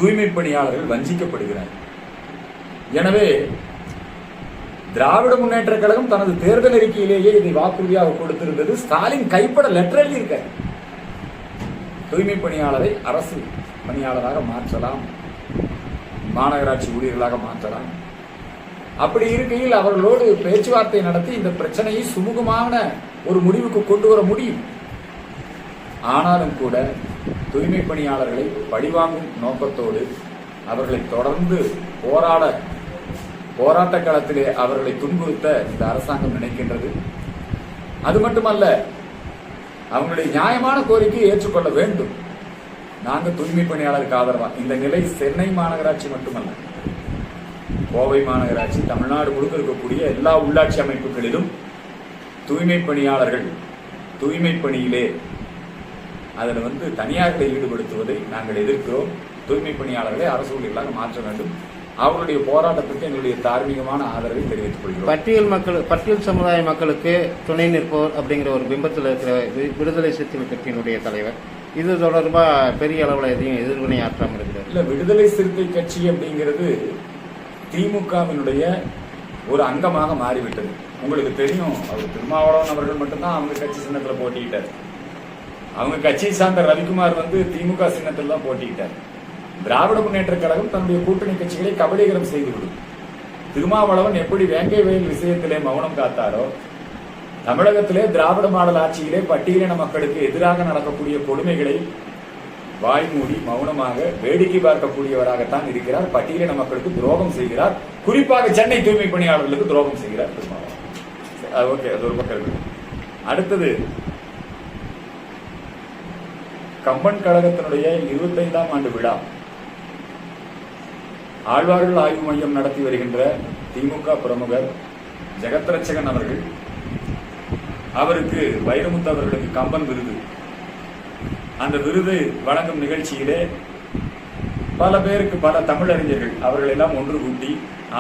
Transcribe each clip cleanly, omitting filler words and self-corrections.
தூய்மை பணியாளர்கள் வஞ்சிக்கப்படுகிறார்கள். எனவே திராவிட முன்னேற்ற கழகம் தனது தேர்தல் அறிக்கையிலேயே இதை வாக்குறுதியாக கொடுத்திருந்தது. ஸ்டாலின் கைப்பட லெட்டர் எழுதியிருக்க தூய்மை பணியாளரை அரசு பணியாளராக மாற்றலாம், மாநகராட்சி ஊழியர்களாக மாற்றலாம். அப்படி இருக்கையில் அவர்களோடு பேச்சுவார்த்தை நடத்தி இந்த பிரச்சனையை சுமூகமான ஒரு முடிவுக்கு கொண்டு வர முடியும். ஆனாலும் கூட தூய்மை பணியாளர்களை பழிவாங்கும் நோக்கத்தோடு அவர்களை தொடர்ந்து போராட்ட களத்திலே அவர்களை துன்புறுத்த இந்த அரசாங்கம் நினைக்கின்றது. அது மட்டுமல்ல, அவங்களுடைய நியாயமான கோரிக்கையை ஏற்றுக்கொள்ள வேண்டும். நாங்கள் தூய்மை பணியாளருக்கு ஆதரவா. இந்த நிலை சென்னை மாநகராட்சி மட்டுமல்ல, கோவை மாநகராட்சி, தமிழ்நாடு முழுக்க இருக்கக்கூடிய எல்லா உள்ளாட்சி அமைப்புகளிலும் தூய்மை பணியாளர்கள் தூய்மை பணியிலே அதில் தனியார்களை ஈடுபடுத்துவதை நாங்கள் எதிர்க்கிறோம். தூய்மை பணியாளர்களை அரசு ஊழியர்களாக மாற்ற வேண்டும். அவருடைய போராட்டத்துக்கு எங்களுடைய தார்மீகமான ஆதரவை தெரிவித்துக் கொள்கிறோம். பட்டியல் சமுதாய மக்களுக்கு துணை நிற்போர் அப்படிங்கிற ஒரு பிம்பத்தில் இருக்கிற விடுதலை சிறுத்தைகள் கட்சியினுடைய தலைவர் இது தொடர்பா பெரிய அளவில் எதையும் எதிர்வினை ஆற்றாமல் இருக்கிறார். இல்ல, விடுதலை சிறுத்தை கட்சி அப்படிங்கிறது திமுகவினுடைய ஒரு அங்கமாக மாறிவிட்டது. உங்களுக்கு தெரியும், அவர் திருமாவளவன் அவர்கள் மட்டும்தான் அவங்க கட்சி சின்னத்தில் போட்டிக்கிட்டார். அவங்க கட்சியை சார்ந்த ரவிக்குமார் திமுக சின்னத்தில் தான் போட்டிக்கிட்டார். திராவிட முன்னேற்ற கழகம் தன்னுடைய கூட்டணி கட்சிகளை கபலீகரம் செய்துவிடும். திருமாவளவன் எப்படி வேங்கை வயல் விஷயத்திலே மௌனம் காத்தாரோ, தமிழகத்திலே திராவிட மாடல் ஆட்சியிலே பட்டியலின மக்களுக்கு எதிராக நடக்கக்கூடிய கொடுமைகளை வாய்மூடி மௌனமாக வேடிக்கை பார்க்கக்கூடியவராகத்தான் இருக்கிறார். பட்டியலின மக்களுக்கு துரோகம் செய்கிறார். குறிப்பாக சென்னை தூய்மை பணியாளர்களுக்கு துரோகம் செய்கிறார் திருமாவளவன். ஓகே, அது ஒரு பக்கம் இருக்கு. அடுத்தது, கம்பன் கழகத்தினுடைய 25ஆம் ஆண்டு விழா ஆழ்வார்கள் ஆய்வு மையம் நடத்தி வருகின்ற திமுக பிரமுகர் ஜெகத்ரட்சகன் அவர்கள், அவருக்கு வைரமுத்து அவர்களுக்கு கம்பன் விருது, அந்த விருது வழங்கும் நிகழ்ச்சியிலே பல பேருக்கு, பல தமிழறிஞர்கள் அவர்கள் எல்லாம் ஒன்று கூட்டி,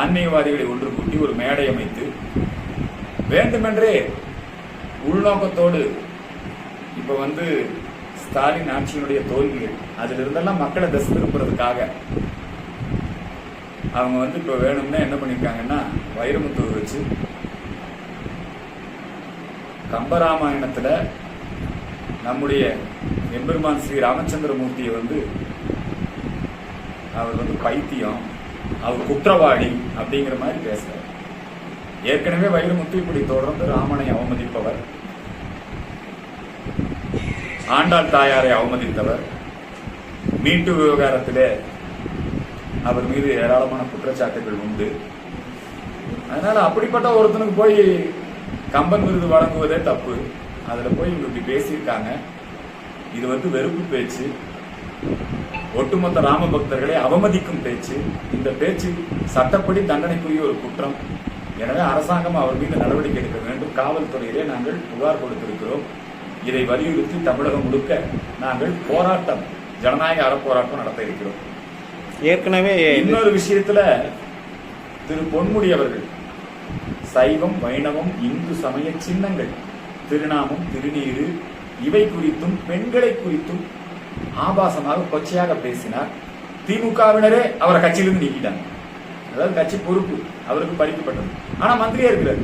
ஆன்மீகவாதிகளை ஒன்று கூட்டி ஒரு மேடை அமைத்து வேண்டுமென்றே உள்நோக்கத்தோடு இப்ப ஸ்டாலின் ஆட்சியினுடைய தோல்விகள் அதிலிருந்தெல்லாம் மக்களை திசை திருப்புறதுக்காக அவங்க இப்ப வேணும்னா என்ன பண்ணிருக்காங்கன்னா, வைரமுத்து வச்சு கம்பராமாயணத்துல நம்முடைய எம்பெருமான் ஸ்ரீ ராமச்சந்திரமூர்த்தியை அவர் பைத்தியம், அவர் குற்றவாளி அப்படிங்கிற மாதிரி பேசுறார். ஏற்கனவே வைரமுத்து இப்படி தொடர்ந்து ராமனை அவமதிப்பவர், ஆண்டாள் தாயாரை அவமதித்தவர், மீட்டு விவகாரத்திலே அவர் மீது ஏராளமான குற்றச்சாட்டுகள் உண்டு. அதனால அப்படிப்பட்ட ஒருத்தனுக்கு போய் கம்பன் விருது வழங்குவதே தப்பு. அதுல போய் இவங்க இப்படி பேசியிருக்காங்க. இது வெறுப்பு பேச்சு, ஒட்டுமொத்த ராம பக்தர்களை அவமதிக்கும் பேச்சு. இந்த பேச்சு சட்டப்படி தண்டனைக்குரிய ஒரு குற்றம். எனவே அரசாங்கம் அவர் மீது நடவடிக்கை எடுக்க வேண்டும். காவல்துறையிலே நாங்கள் புகார் கொடுத்திருக்கிறோம். இதை வலியுறுத்தி தமிழகம் முழுக்க நாங்கள் போராட்டம், ஜனநாயக அறப்போராட்டம் நடத்த இருக்கிறோம். ஏற்கனவே இன்னொரு விஷயத்துல திரு பொன்முடி அவர்கள் சைவம், வைணவம், இந்து சமய சின்னங்கள், திருநாமம், திருநீரு இவை குறித்தும் பெண்களை குறித்தும் ஆபாசமாக கொச்சையாக பேசினார். திமுகவினரே அவரை கட்சியிலிருந்து நீக்கிட்டாங்க. அதாவது கட்சி பொறுப்பு அவருக்கு பறிக்கப்பட்டது. ஆனா மந்திரியா இருக்கிறார்.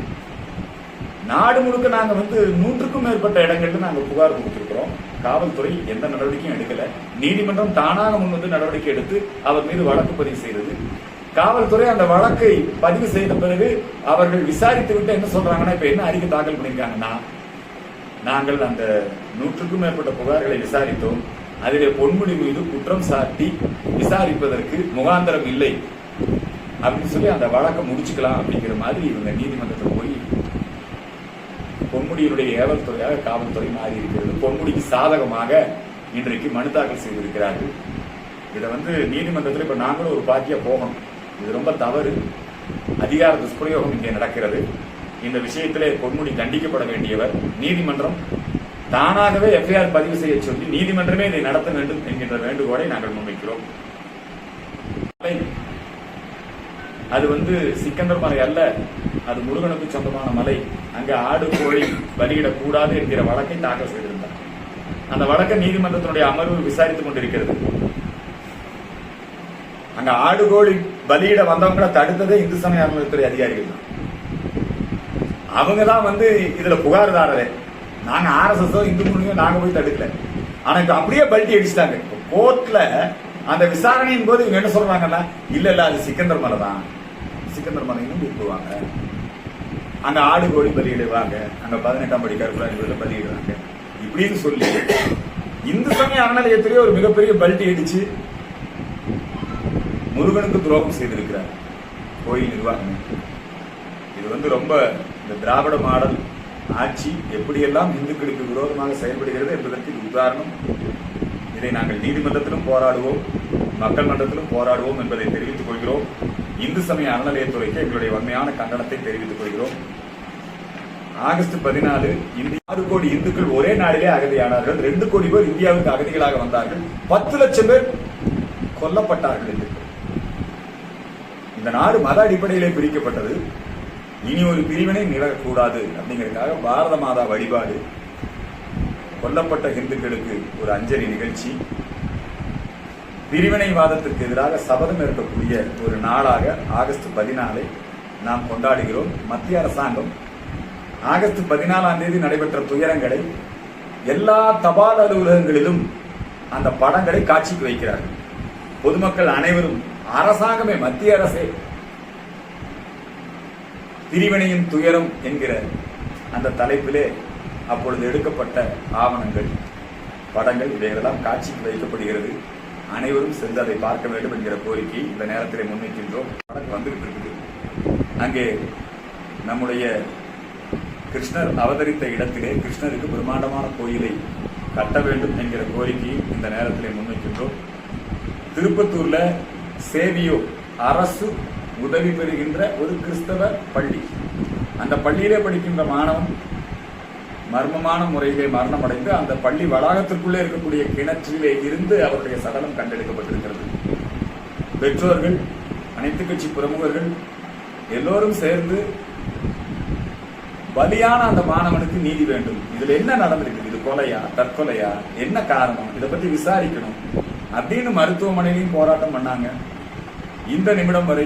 நாடு முழுக்க நாங்க 100க்கும் மேற்பட்ட இடங்கள்ல நாங்க புகார் கொடுத்திருக்கிறோம். காவல்துறை எந்த நடவடிக்கையும் எடுக்கல. நீதிமன்றம் தானாக முன்வந்து நடவடிக்கை எடுத்து அவர் மீது வழக்கு பதிவு செய்தது. காவல்துறை அந்த வழக்கை பதிவு செய்த பிறகு அவர்கள் விசாரித்து விட்டு என்ன சொல்றாங்கன்னா, இப்ப என்ன அறிக்கை தாக்கல் பண்ணிருக்காங்கன்னா, நாங்கள் அந்த 100க்கும் மேற்பட்ட புகார்களை விசாரித்தோம். அதிலே பொன்முடி மீது குற்றம் சாட்டி விசாரிப்பதற்கு முகாந்திரம் இல்லை அப்படின்னு சொல்லி அந்த வழக்கை முடிச்சுக்கலாம் அப்படிங்கிற மாதிரி இவங்க நீதிமன்றத்தில் போய் பொன்முடியினுடைய ஏவல் துறையாக காவல்துறை மாறி இருக்கிறது. பொன்முடிக்கு சாதகமாக இன்றைக்கு மனு தாக்கல் செய்திருக்கிறார்கள். இதை நீதிமன்றத்தில் இப்ப நாங்களும் ஒரு பார்ட்டியா போகணும். இது ரொம்ப தவறு, அதிகார துஷ்பிரயோகம் இங்கே நடக்கிறது. இந்த விஷயத்திலே பொன்முடி தண்டிக்கப்பட வேண்டியவர். நீதிமன்றம் தானாகவே எஃப்ஐஆர் பதிவு செய்ய சொல்லி நீதிமன்றமே இதை நடத்த வேண்டும் என்கின்ற வேண்டுகோளை நாங்கள் முன்வைக்கிறோம். அது சிக்கந்தர் மலை அல்ல, அது முருகனுக்கு சொந்தமான மலை. அங்க ஆடு கோழி பலியிடக்கூடாது என்கிற வழக்கை தாக்கல் செய்திருந்தார். அந்த வழக்கை நீதிமன்றத்தினுடைய அமர்வு விசாரித்துக் கொண்டிருக்கிறது. அங்க ஆடு கோழி பலியிட வந்தவங்களை தடுத்ததே இந்து சமய அறநிலையத்துறை அதிகாரிகள் தான். அவங்க தான் வந்து இதுல புகார்தாரரே. நாங்க ஆர்எஸ்எஸோ இந்து முன்னணியோ நாங்க போய் தடுக்கல. ஆனா இப்ப அப்படியே பல்ட்டி அடிச்சிட்டாங்க. கோர்ட்ல அந்த விசாரணையின் போது இவங்க என்ன சொல்றாங்கன்னா, இல்ல இல்ல அது சிக்கந்தர் மலை தான், சிக்கந்தர் மலைன்னு கூப்பிடுவாங்க, அங்க ஆடு கோழி பலியிடுவாங்க, அங்க 18ஆம் படி கருப்புராணி பலியிடுவாங்க இப்படின்னு சொல்லி இந்து சமய அறநிலையத்திலேயே ஒரு மிகப்பெரிய பல்ட்டி அடிச்சு முருகனுக்கு துரோகம் செய்திருக்கிறார் கோயில் நிர்வாகம். இது வந்து ரொம்ப இந்த திராவிட மாடல் ஆட்சி எப்படியெல்லாம் இந்துக்களுக்கு விரோதமாக செயல்படுகிறது என்பதற்கு இது உதாரணம். இதை நாங்கள் நீதிமன்றத்திலும் போராடுவோம், மக்கள் மன்றத்திலும் போராடுவோம் என்பதை தெரிவித்துக் கொள்கிறோம். இந்து சமய அறநிலையத்துறைக்கு எங்களுடைய வன்மையான கண்டனத்தை தெரிவித்துக் கொள்கிறோம். ஆகஸ்ட் 14 இந்திய 6 கோடி இந்துக்கள் ஒரே நாளிலே அகதியானார்கள். 2 கோடி பேர் இந்தியாவுக்கு அகதிகளாக வந்தார்கள். 10 லட்சம் பேர் கொல்லப்பட்டார்கள். இந்த நாடு மத அடிப்படையிலே பிரிக்கப்பட்டது. இனி ஒரு பிரிவினை நிகழக்கூடாது அப்படிங்கிறதுக்காக பாரத மாதா வழிபாடு, கொல்லப்பட்ட இந்துக்களுக்கு ஒரு அஞ்சலி நிகழ்ச்சி, பிரிவினைவாதத்திற்கு எதிராக சபதம் ஏற்கக்கூடிய ஒரு நாளாக ஆகஸ்ட் 14 நாம் கொண்டாடுகிறோம். மத்திய அரசாங்கம் ஆகஸ்ட் 14ஆம் தேதி நடைபெற்ற துயரங்களை எல்லா தபால் அலுவலகங்களிலும் அந்த படங்களை காட்சிக்கு வைக்கிறார்கள். பொதுமக்கள் அனைவரும், அரசாங்கமே, மத்திய அரசே பிரிவினையின் துயரம் என்கிற அந்த தலைப்பிலே அப்பொழுது எடுக்கப்பட்ட ஆவணங்கள், படங்கள் இவைகளெல்லாம் காட்சிக்கு வைக்கப்படுகிறது. அனைவரும் சென்று அதை பார்க்க வேண்டும் என்கிற கோரிக்கை இந்த நேரத்திலே முன்வைக்கின்றோம். படம் வந்துகிட்டு இருக்குது. அங்கே நம்முடைய கிருஷ்ணர் அவதரித்த இடத்திலே கிருஷ்ணருக்கு பிரம்மாண்டமான கோயிலை கட்ட வேண்டும் என்கிற கோரிக்கையை இந்த நேரத்திலே முன்வைக்கின்றோம். திருப்பத்தூர்ல சேவியோ அரசு உதவி பெறுகின்ற ஒரு கிறிஸ்தவ பள்ளி, அந்த பள்ளியிலே படிக்கின்ற மாணவன் மர்மமான முறையிலே மரணம் அடைந்து அந்த பள்ளி வளாகத்திற்குள்ளே இருக்கக்கூடிய கிணற்றிலே இருந்து அவருடைய சடலம் கண்டெடுக்கப்பட்டிருக்கிறது. பெற்றோர்கள், அனைத்து கட்சி பிரமுகர்கள் எல்லோரும் சேர்ந்து பலியான அந்த மாணவனுக்கு நீதி வேண்டும், இதுல என்ன நடந்திருக்கு, இது கொலையா தற்கொலையா, என்ன காரணம், இதை பத்தி விசாரிக்கணும் அப்படின்னு மருத்துவமனையிலையும் போராட்டம் பண்ணாங்க. இந்த நிமிடம் வரை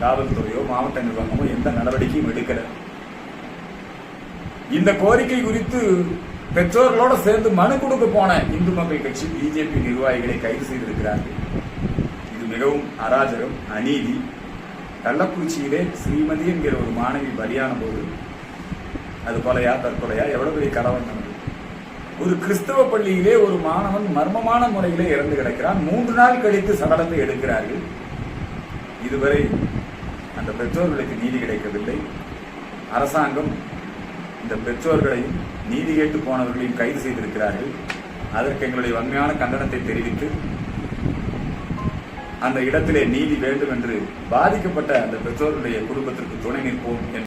காவல்துறையோ மாவட்ட நிர்வாகமோ எந்த நடவடிக்கையும் எடுக்கல. இந்த கோரிக்கை குறித்து பெற்றோர்களோடு சேர்ந்து மனு கொடுக்க போன இந்து மக்கள் கட்சி பிஜேபி நிர்வாகிகளை கைது செய்திருக்கிறார்கள். இது மிகவும் அராஜகம், அநீதி. கள்ளக்குறிச்சியிலே ஸ்ரீமதி என்கிற ஒரு மாணவி பலியான போது அது கொலையா தற்கொலையா, எவ்வளவு பெரிய கலவரம் நடந்தது. ஒரு கிறிஸ்தவ பள்ளியிலே ஒரு மாணவன் மர்மமான முறையிலே இறந்து கிடக்கிறான். 3 நாள் கழித்து சடலத்தை எடுக்கிறார்கள். இதுவரை அந்த பெற்றோர்களுக்கு நீதி கிடைக்கவில்லை. அரசாங்கம் இந்த பெற்றோர்களையும் நீதி கேட்டு போனவர்களையும் கைது செய்திருக்கிறார்கள். அதற்கு எங்களுடைய வன்மையான கண்டனத்தை தெரிவித்து அந்த இடத்திலே நீதி வேண்டும் என்று பாதிக்கப்பட்ட அந்த பெற்றோர்களுடைய குடும்பத்திற்கு துணை நிற்போம்.